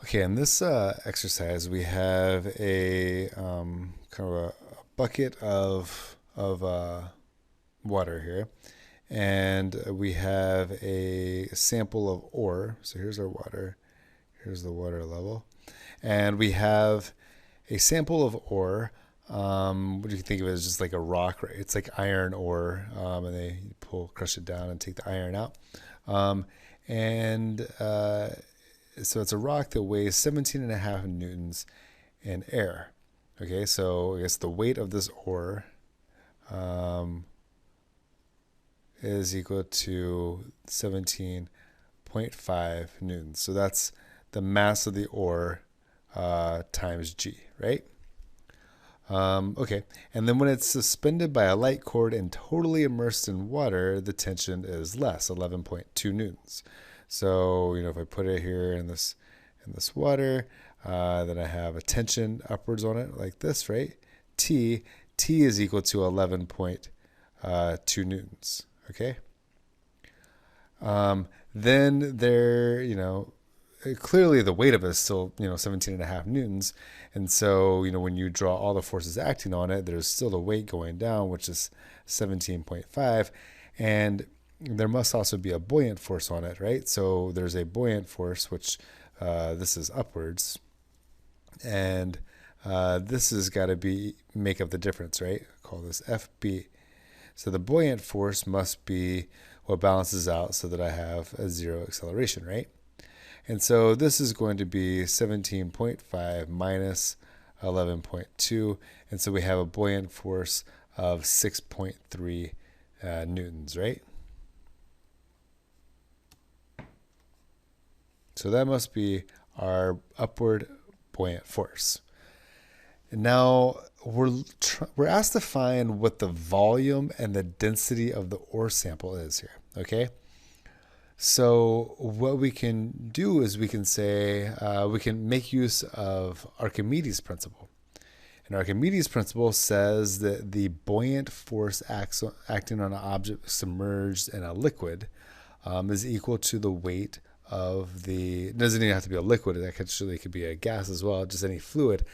Okay, in this exercise, we have a kind of a bucket of water here, and we have a sample of ore. So here's our water. Here's the water level, and we have a sample of ore. What do you think of it as just like a rock? Right? It's like iron ore, and they crush it down, and take the iron out. Um, and So it's a rock that weighs 17 and a half newtons in air. Okay, so I guess the weight of this ore um, is equal to 17.5 newtons. So that's the mass of the ore times g, right? Okay, and then when it's suspended by a light cord and totally immersed in water, the tension is less, 11.2 newtons. So if I put it here in this water, then I have a tension upwards on it like this, right? T is equal to 11.2 newtons. Okay. Then clearly the weight of it is still 17 and a half newtons, and so when you draw all the forces acting on it, there's still the weight going down, which is 17.5, and there must also be a buoyant force on it, right? So there's a buoyant force, which this is upwards, and this has got to make up the difference, right? Call this FB. So the buoyant force must be what balances out so that I have a zero acceleration, right? And so this is going to be 17.5 minus 11.2. And so we have a buoyant force of 6.3 newtons, right? So that must be our upward buoyant force. And now we're asked to find what the volume and the density of the ore sample is here, okay? So what we can do is we can say, we can make use of Archimedes' principle. And Archimedes' principle says that the buoyant force acting on an object submerged in a liquid is equal to the weight of it doesn't even have to be a liquid, it could be a gas as well, just any fluid.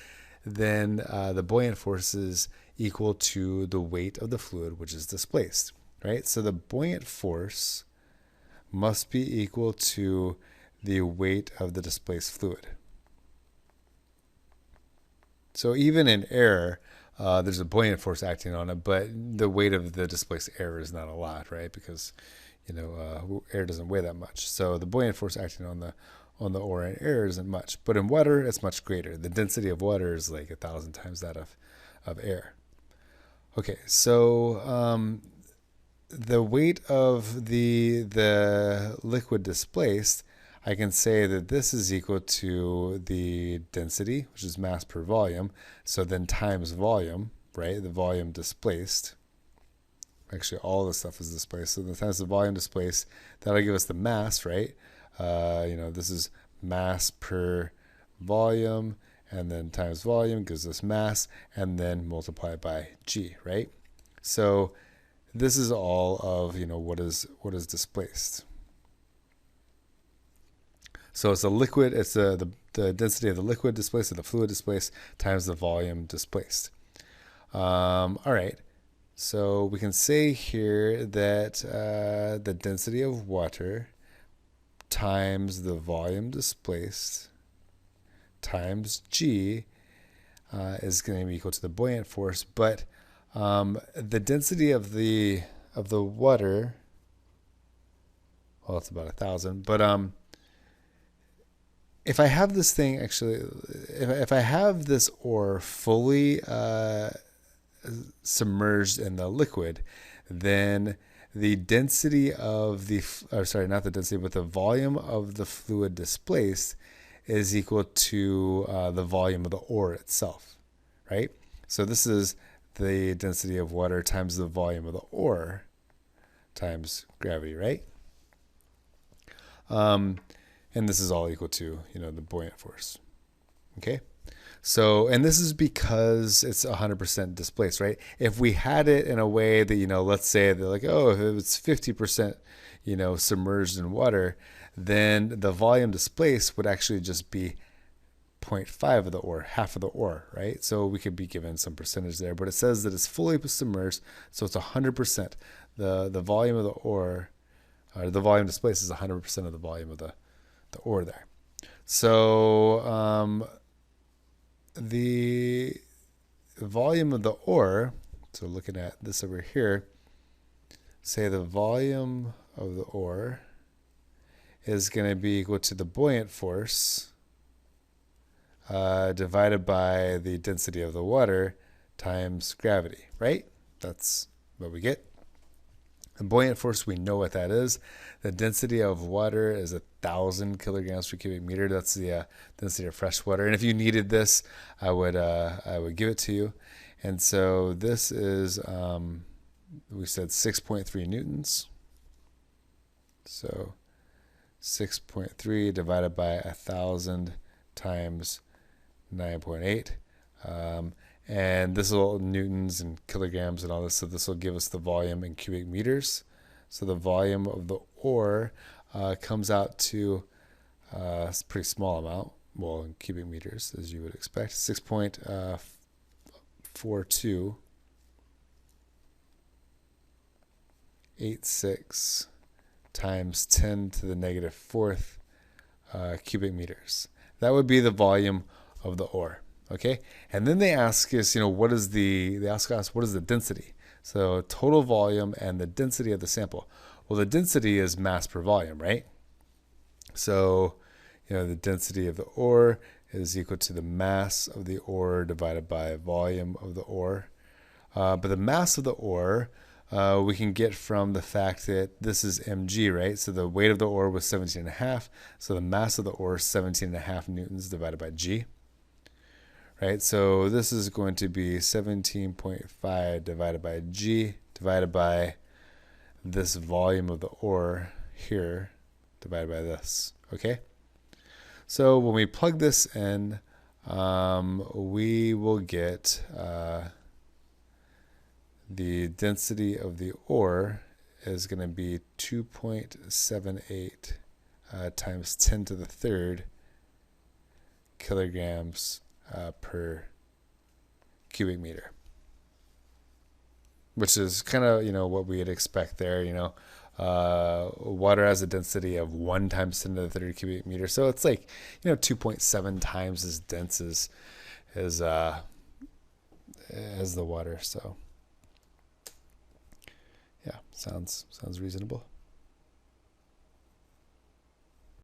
Then the buoyant force is equal to the weight of the fluid which is displaced, right? So the buoyant force must be equal to the weight of the displaced fluid. So even in air, there's a buoyant force acting on it, but the weight of the displaced air is not a lot, right? Because air doesn't weigh that much. So the buoyant force acting on the ore in air isn't much, but in water it's much greater. The density of water is like 1,000 times that of air. Okay, so the weight of the liquid displaced, I can say that this is equal to the density, which is mass per volume. So then times volume, right? The volume displaced. Actually, all the stuff is displaced. So the times the volume displaced, that'll give us the mass, right? This is mass per volume, and then times volume gives us mass, and then multiply by g, right? So this is all of what is displaced. So it's a liquid. It's the density of the liquid displaced or the fluid displaced times the volume displaced. All right. So we can say here that the density of water times the volume displaced times g is going to be equal to the buoyant force, but the density of the water, well, it's about 1,000. But if I have this thing if I have this ore fully submerged in the liquid, then the density of not the density, but the volume of the fluid displaced is equal to the volume of the ore itself, right? So this is the density of water times the volume of the ore times gravity, right? And this is all equal to, the buoyant force. Okay? So, and this is because it's 100% displaced, right? If we had it in a way that, let's say they're like, oh, if it's 50%, submerged in water, then the volume displaced would actually just be 0.5 of the ore, half of the ore, right? So we could be given some percentage there, but it says that it's fully submerged, so it's 100%. The volume of the ore, or the volume displaced, is 100% of the volume of the ore there. So the volume of the ore, so looking at this over here, say the volume of the ore is going to be equal to the buoyant force divided by the density of the water times gravity, right? That's what we get. The buoyant force, we know what that is. The density of water is 1,000 kilograms per cubic meter. That's the density of fresh water. And if you needed this, I would give it to you. And so this is, we said 6.3 newtons. So 6.3 divided by 1,000 times 9.8. And this will newtons and kilograms and all this. So this will give us the volume in cubic meters. So the volume of the ore comes out to a pretty small amount. Well, in cubic meters, as you would expect, 6.4286 times 10 to the negative fourth cubic meters. That would be the volume of the ore. Okay, and then they ask us, what is they ask us what is the density? So total volume and the density of the sample. Well, the density is mass per volume, right? So, the density of the ore is equal to the mass of the ore divided by volume of the ore. But the mass of the ore we can get from the fact that this is mg, right? So the weight of the ore was 17.5. So the mass of the ore is 17.5 newtons divided by g. Right, so this is going to be 17.5 divided by g divided by this volume of the ore here divided by this. Okay, so when we plug this in, we will get the density of the ore is going to be 2.78 times 10 to the third kilograms per cubic meter, which is kind of what we'd expect there. Water has a density of 1 times 10 to the third cubic meter, so it's like 2.7 times as dense as the water. So yeah, sounds reasonable.